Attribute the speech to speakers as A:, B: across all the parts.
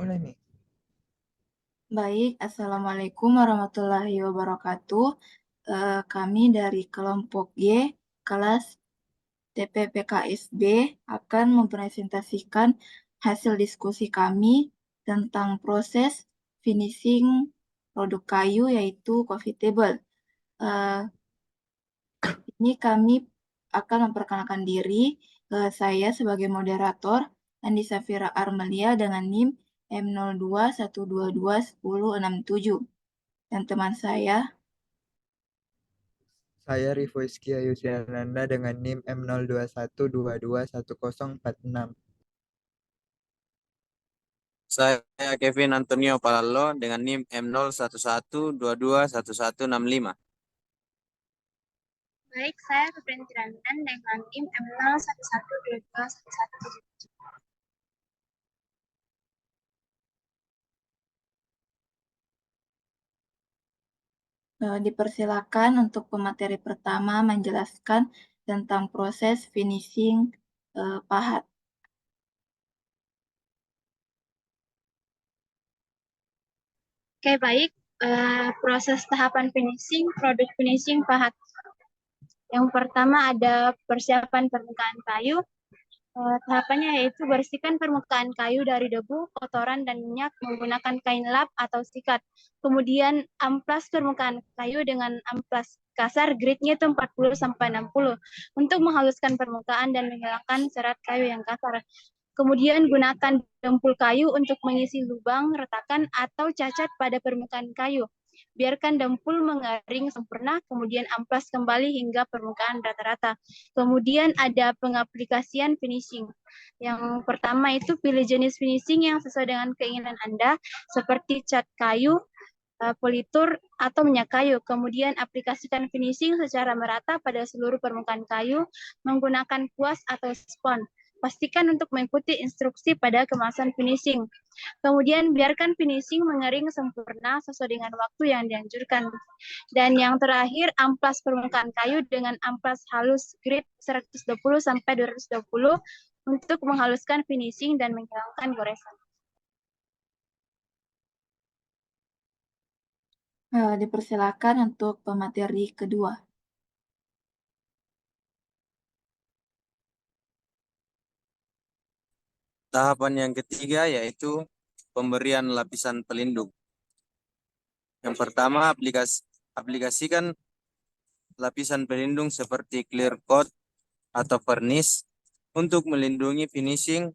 A: Mulai nih.
B: Baik, Assalamualaikum warahmatullahi wabarakatuh. Kami dari kelompok G, kelas TPPKSB, akan mempresentasikan hasil diskusi kami tentang proses finishing produk kayu, yaitu coffee table. Ini kami akan memperkenalkan diri. Saya sebagai moderator, Andi Safira Armelia dengan NIM M02122167. Dan teman saya,
A: Saya Rivoisky Ayusiananda dengan NIM M0212211046.
C: Saya Kevin Antonio Palalo dengan NIM M0112211165.
D: Baik, saya Febren Tirandan dengan NIM M01122111.
B: dipersilakan untuk pemateri pertama menjelaskan tentang proses finishing pahat.
D: Oke, baik. Proses tahapan finishing, produk finishing pahat. Yang pertama ada persiapan permukaan kayu. Tahapannya yaitu bersihkan permukaan kayu dari debu, kotoran, dan minyak menggunakan kain lap atau sikat. Kemudian amplas permukaan kayu dengan amplas kasar, grade-nya itu 40-60 untuk menghaluskan permukaan dan menghilangkan serat kayu yang kasar. Kemudian gunakan dempul kayu untuk mengisi lubang, retakan, atau cacat pada permukaan kayu. Biarkan dempul mengering sempurna, kemudian amplas kembali hingga permukaan rata-rata. Kemudian ada pengaplikasian finishing. Yang pertama itu pilih jenis finishing yang sesuai dengan keinginan Anda, seperti cat kayu, politur, atau minyak kayu. Kemudian aplikasikan finishing secara merata pada seluruh permukaan kayu menggunakan kuas atau spons. Pastikan untuk mengikuti instruksi pada kemasan finishing. Kemudian biarkan finishing mengering sempurna sesuai dengan waktu yang dianjurkan. Dan yang terakhir, amplas permukaan kayu dengan amplas halus grade 120-220 untuk menghaluskan finishing dan menghilangkan goresan.
B: Dipersilakan untuk pemateri kedua.
C: Tahapan yang ketiga yaitu pemberian lapisan pelindung. Yang pertama, aplikasikan lapisan pelindung seperti clear coat atau varnish untuk melindungi finishing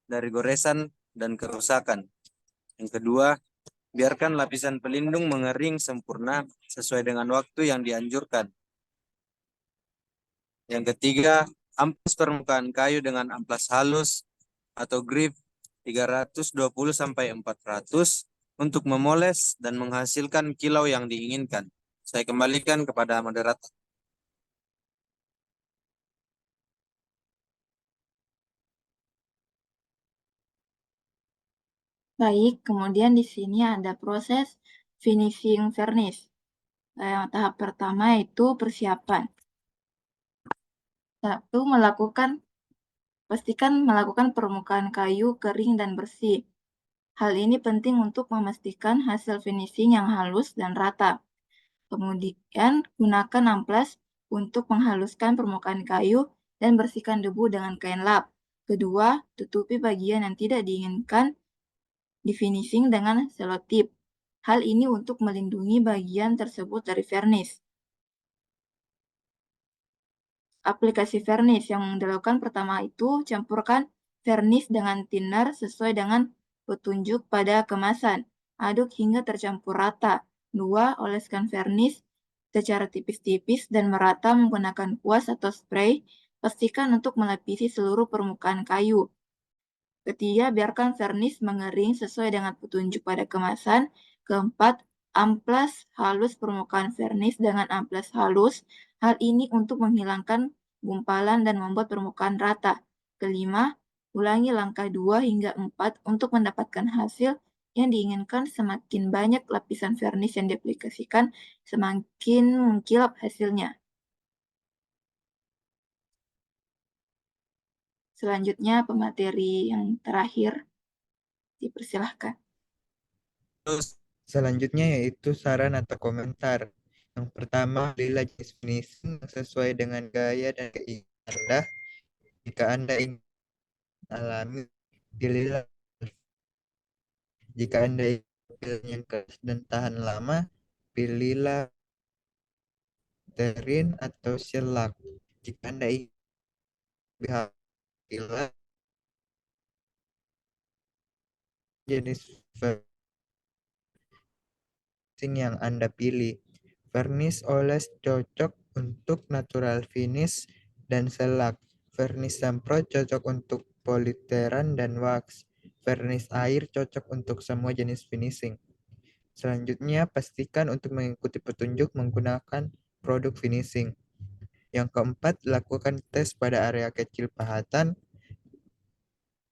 C: dari goresan dan kerusakan. Yang kedua, biarkan lapisan pelindung mengering sempurna sesuai dengan waktu yang dianjurkan. Yang ketiga, amplas permukaan kayu dengan amplas halus atau grip 320-400 untuk memoles dan menghasilkan kilau yang diinginkan. Saya kembalikan kepada moderator.
B: Baik, kemudian di sini ada proses finishing varnish. Yang tahap pertama itu persiapan. Satu, pastikan melakukan permukaan kayu kering dan bersih. Hal ini penting untuk memastikan hasil finishing yang halus dan rata. Kemudian, gunakan amplas untuk menghaluskan permukaan kayu dan bersihkan debu dengan kain lap. Kedua, tutupi bagian yang tidak diinginkan di finishing dengan selotip. Hal ini untuk melindungi bagian tersebut dari varnish. Aplikasi varnish yang dilakukan pertama itu campurkan varnish dengan thinner sesuai dengan petunjuk pada kemasan. Aduk hingga tercampur rata. 2. Oleskan varnish secara tipis-tipis dan merata menggunakan kuas atau spray. Pastikan untuk melapisi seluruh permukaan kayu. Ketiga, biarkan varnish mengering sesuai dengan petunjuk pada kemasan. Keempat, amplas halus permukaan varnish dengan amplas halus. Hal ini untuk menghilangkan gumpalan dan membuat permukaan rata. Kelima, ulangi langkah 2 hingga 4 untuk mendapatkan hasil yang diinginkan. Semakin banyak lapisan varnish yang diaplikasikan, semakin mengkilap hasilnya. Selanjutnya, pemateri yang terakhir, Dipersilahkan.
C: Terus
A: Selanjutnya yaitu saran atau komentar. Yang pertama, pilihlah jenis finishing yang sesuai dengan gaya dan keinginan Anda. Jika Anda ingin alami, pilihlah. Jika Anda ingin yang keras dan tahan lama, pilihlah terin atau shellac. Jika Anda ingin lebih pilih jenis finishing yang Anda pilih. Vernis Oles cocok untuk natural finish dan shellac. Vernis semprot cocok untuk politeran dan wax. Vernis air cocok untuk semua jenis finishing. Selanjutnya, pastikan untuk mengikuti petunjuk menggunakan produk finishing. Yang keempat, lakukan tes pada area kecil pahatan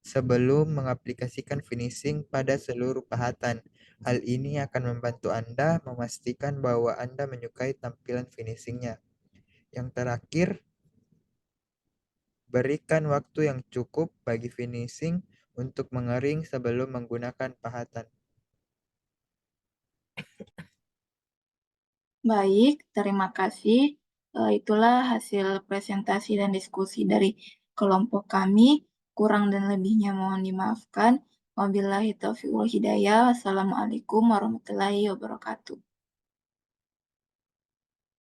A: sebelum mengaplikasikan finishing pada seluruh pahatan. Hal ini akan membantu Anda memastikan bahwa Anda menyukai tampilan finishingnya. Yang terakhir, berikan waktu yang cukup bagi finishing untuk mengering sebelum menggunakan pahatan.
B: Baik, terima kasih. Itulah hasil presentasi dan diskusi dari kelompok kami. Kurang dan lebihnya mohon dimaafkan. Wabillahi taufiq wal hidayah. Wassalamualaikum warahmatullahi wabarakatuh.